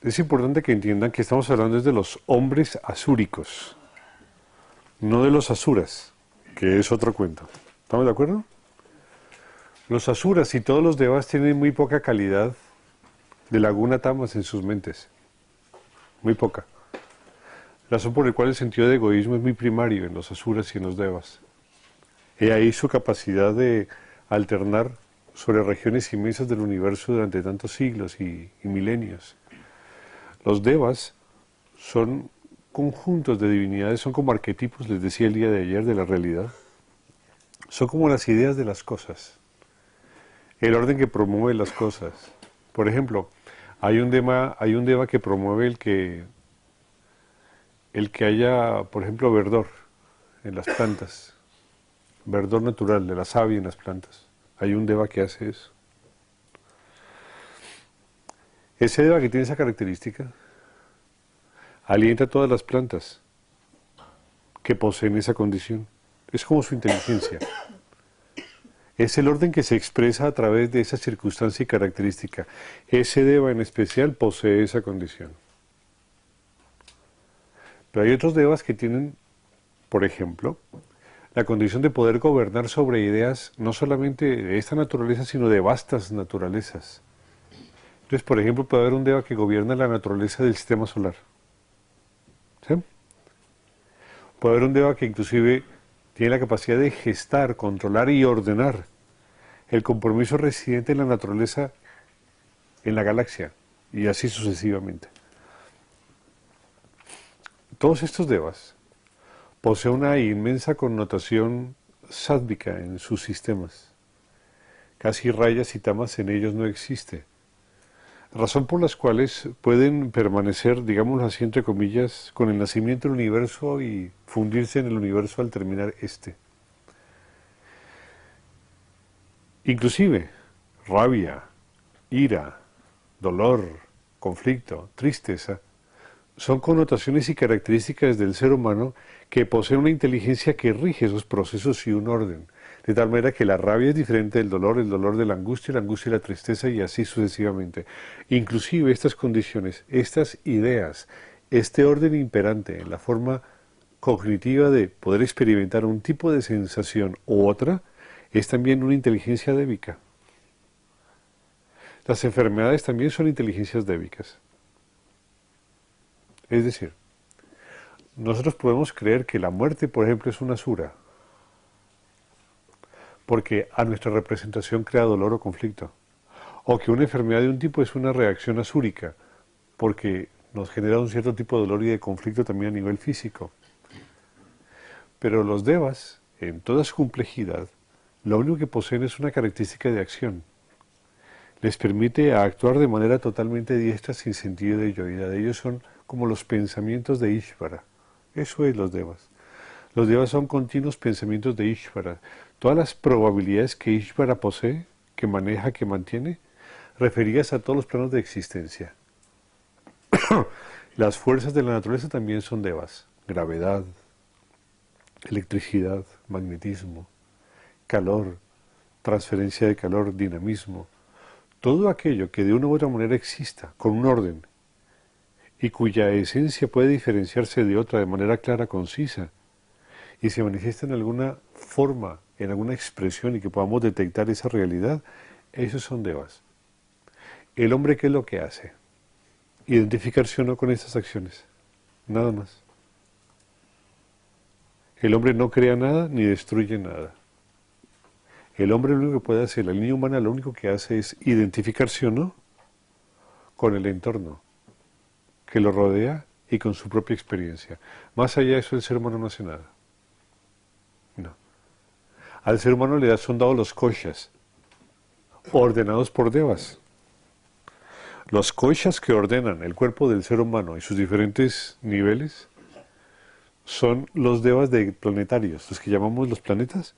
Es importante que entiendan que estamos hablando de los hombres asúricos, no de los asuras, que es otro cuento. ¿Estamos de acuerdo? Los asuras y todos los devas tienen muy poca calidad de laguna tamas en sus mentes. Muy poca. Razón por la cual el sentido de egoísmo es muy primario en los asuras y en los devas. Y ahí su capacidad de alternar sobre regiones inmensas del universo durante tantos siglos y milenios. Los devas son conjuntos de divinidades, son como arquetipos, les decía el día de ayer, de la realidad. Son como las ideas de las cosas, el orden que promueve las cosas. Por ejemplo, hay un deva que promueve el que haya, por ejemplo, verdor en las plantas, verdor natural de la savia en las plantas. Hay un deva que hace eso. Ese deva que tiene esa característica alienta a todas las plantas que poseen esa condición. Es como su inteligencia. Es el orden que se expresa a través de esa circunstancia y característica. Ese deva en especial posee esa condición. Pero hay otros devas que tienen, por ejemplo, la condición de poder gobernar sobre ideas no solamente de esta naturaleza, sino de vastas naturalezas. Entonces, por ejemplo, puede haber un deva que gobierna la naturaleza del sistema solar. ¿Sí? Puede haber un deva que inclusive tiene la capacidad de gestar, controlar y ordenar el compromiso residente en la naturaleza, en la galaxia, y así sucesivamente. Todos estos devas poseen una inmensa connotación sádvica en sus sistemas. Casi rayas y tamas en ellos no existe. Razón por las cuales pueden permanecer, digámoslo así, entre comillas, con el nacimiento del universo y fundirse en el universo al terminar este. Inclusive, rabia, ira, dolor, conflicto, tristeza, son connotaciones y características del ser humano que posee una inteligencia que rige esos procesos y un orden. De tal manera que la rabia es diferente del dolor, el dolor de la angustia y la tristeza y así sucesivamente. Inclusive estas condiciones, estas ideas, este orden imperante en la forma cognitiva de poder experimentar un tipo de sensación u otra, es también una inteligencia débica. Las enfermedades también son inteligencias débicas. Es decir, nosotros podemos creer que la muerte, por ejemplo, es una asura, porque a nuestra representación crea dolor o conflicto. O que una enfermedad de un tipo es una reacción asúrica, porque nos genera un cierto tipo de dolor y de conflicto también a nivel físico. Pero los devas, en toda su complejidad, lo único que poseen es una característica de acción. Les permite actuar de manera totalmente diestra sin sentido de yoidad. Ellos son como los pensamientos de Ishvara. Eso es los devas. Los devas son continuos pensamientos de Ishvara. Todas las probabilidades que Ishvara posee, que maneja, que mantiene, referidas a todos los planos de existencia. Las fuerzas de la naturaleza también son devas. Gravedad, electricidad, magnetismo, calor, transferencia de calor, dinamismo. Todo aquello que de una u otra manera exista, con un orden, y cuya esencia puede diferenciarse de otra de manera clara, concisa, y se manifiesta en alguna forma, en alguna expresión, y que podamos detectar esa realidad, esos son devas. El hombre, ¿qué es lo que hace? Identificarse o no con estas acciones, nada más. El hombre no crea nada ni destruye nada. El hombre lo único que puede hacer, la línea humana lo único que hace es identificarse o no con el entorno que lo rodea y con su propia experiencia. Más allá de eso, el ser humano no hace nada. No. Al ser humano le son dados los koshas, ordenados por devas. Los koshas que ordenan el cuerpo del ser humano y sus diferentes niveles son los devas de planetarios, los que llamamos los planetas.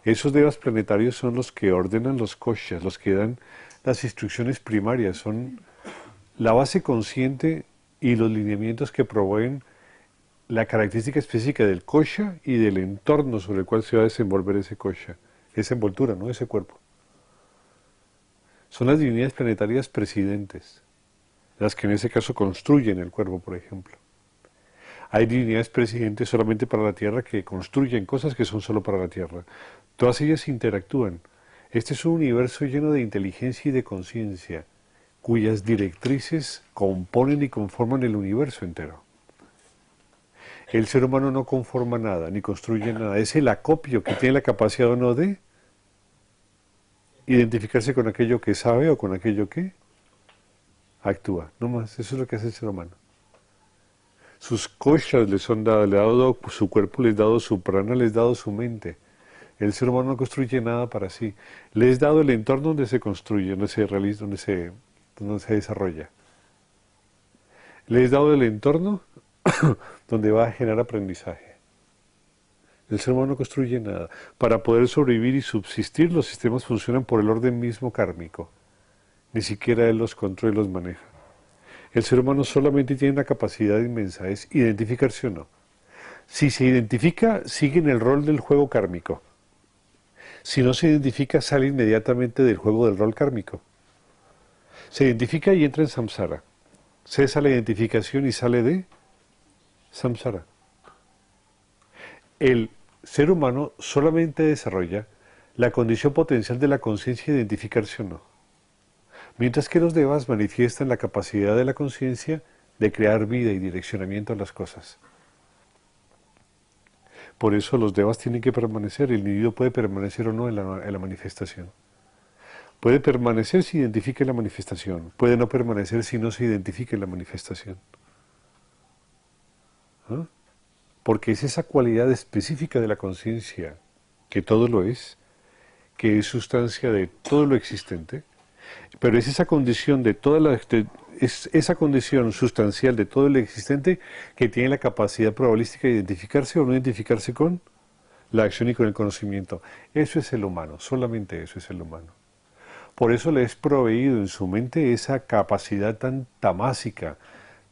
Esos devas planetarios son los que ordenan los koshas, los que dan las instrucciones primarias, son la base consciente y los lineamientos que proveen la característica específica del kosha y del entorno sobre el cual se va a desenvolver ese kosha, esa envoltura, ¿no? Ese cuerpo. Son las divinidades planetarias presidentes. las que en ese caso construyen el cuerpo, por ejemplo. Hay divinidades presidentes solamente para la Tierra que construyen cosas que son solo para la Tierra. Todas ellas interactúan. Este es un universo lleno de inteligencia y de conciencia, cuyas directrices componen y conforman el universo entero. El ser humano no conforma nada, ni construye nada. Es el acopio que tiene la capacidad o no de identificarse con aquello que sabe o con aquello que actúa. No más, eso es lo que hace el ser humano. Sus coshas les son dadas, le ha dado su cuerpo, les ha dado su prana, les ha dado su mente. El ser humano no construye nada para sí. Le es dado el entorno donde se construye, donde se realiza, donde se desarrolla. Le es dado el entorno donde va a generar aprendizaje. El ser humano no construye nada. Para poder sobrevivir y subsistir, los sistemas funcionan por el orden mismo kármico. Ni siquiera él los controla y los maneja. El ser humano solamente tiene una capacidad inmensa, es identificarse o no. Si se identifica, sigue en el rol del juego kármico. Si no se identifica, sale inmediatamente del juego del rol kármico. Se identifica y entra en samsara. Cesa la identificación y sale de samsara. El ser humano solamente desarrolla la condición potencial de la conciencia de identificarse o no. Mientras que los devas manifiestan la capacidad de la conciencia de crear vida y direccionamiento a las cosas. Por eso los devas tienen que permanecer, el individuo puede permanecer o no en la manifestación. Puede permanecer si identifica la manifestación, puede no permanecer si no se identifica en la manifestación. ¿Ah? Porque es esa cualidad específica de la conciencia, que todo lo es, que es sustancia de todo lo existente, pero es esa condición de es esa condición sustancial de todo lo existente que tiene la capacidad probabilística de identificarse o no identificarse con la acción y con el conocimiento. Eso es el humano, solamente eso es el humano. Por eso le es proveído en su mente esa capacidad tan tamásica,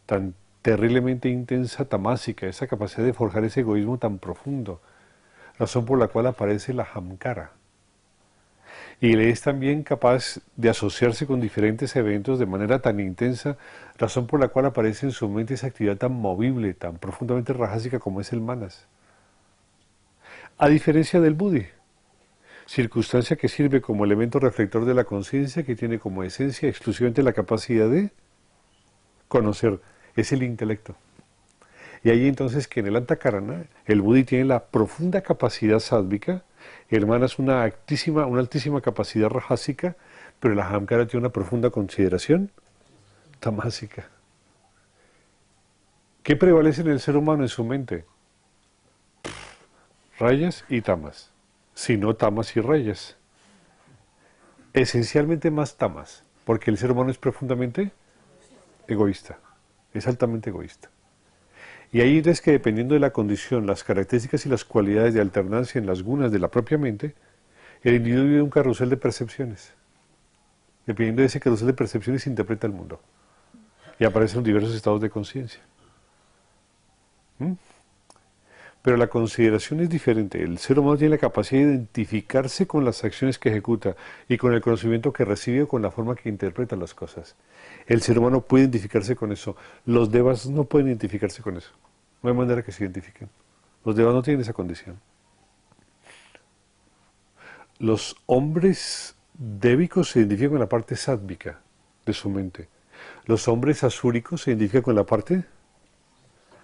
tan terriblemente intensa tamásica, esa capacidad de forjar ese egoísmo tan profundo, razón por la cual aparece la hamkara. Y él es también capaz de asociarse con diferentes eventos de manera tan intensa, razón por la cual aparece en su mente esa actividad tan movible, tan profundamente rajásica como es el manas. A diferencia del buddhi, circunstancia que sirve como elemento reflector de la conciencia, que tiene como esencia exclusivamente la capacidad de conocer, es el intelecto. Y ahí entonces que en el antakarana, el buddhi tiene la profunda capacidad sádvica, el manas una altísima capacidad rajásica, pero la ahamkara tiene una profunda consideración tamásica. ¿Qué prevalece en el ser humano en su mente? Rayas y tamas, si no tamas y rayas. Esencialmente más tamas, porque el ser humano es profundamente egoísta, es altamente egoísta. Y ahí es que dependiendo de la condición, las características y las cualidades de alternancia en las gunas de la propia mente, el individuo vive un carrusel de percepciones. Dependiendo de ese carrusel de percepciones se interpreta el mundo. Y aparecen diversos estados de conciencia. Pero la consideración es diferente. El ser humano tiene la capacidad de identificarse con las acciones que ejecuta y con el conocimiento que recibe o con la forma que interpreta las cosas. El ser humano puede identificarse con eso. Los devas no pueden identificarse con eso. No hay manera que se identifiquen. Los devas no tienen esa condición. Los hombres débicos se identifican con la parte sádvica de su mente. Los hombres asúricos se identifican con la parte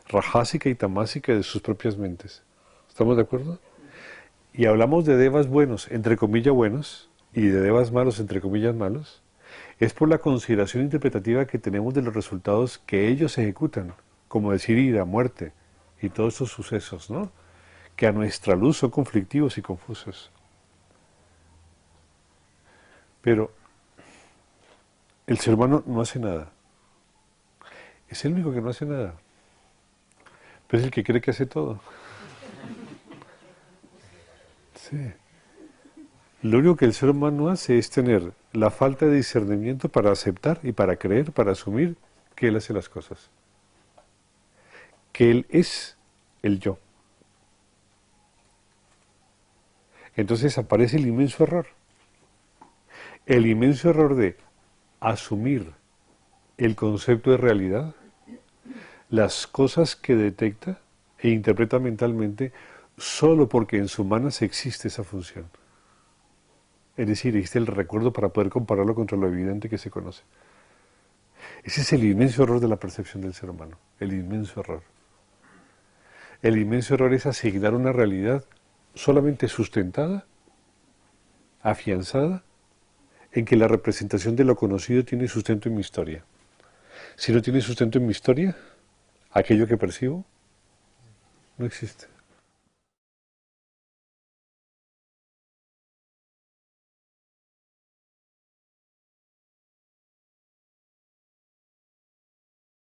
rajásica y tamásica de sus propias mentes. ¿Estamos de acuerdo? Y hablamos de devas buenos, entre comillas buenos, y de devas malos, entre comillas malos, es por la consideración interpretativa que tenemos de los resultados que ellos ejecutan, como decir ira, muerte, y todos esos sucesos, ¿no? Que a nuestra luz son conflictivos y confusos. Pero el ser humano no hace nada. Es el único que no hace nada. Pero es el que cree que hace todo. Sí. Lo único que el ser humano hace es tener la falta de discernimiento para aceptar y para creer, para asumir que él hace las cosas. Que él es el yo. Entonces aparece el inmenso error. El inmenso error de asumir el concepto de realidad, las cosas que detecta e interpreta mentalmente solo porque en su manas existe esa función. Es decir, existe el recuerdo para poder compararlo contra lo evidente que se conoce. Ese es el inmenso error de la percepción del ser humano, el inmenso error. El inmenso error es asignar una realidad solamente sustentada, afianzada, en que la representación de lo conocido tiene sustento en mi historia. Si no tiene sustento en mi historia, aquello que percibo no existe.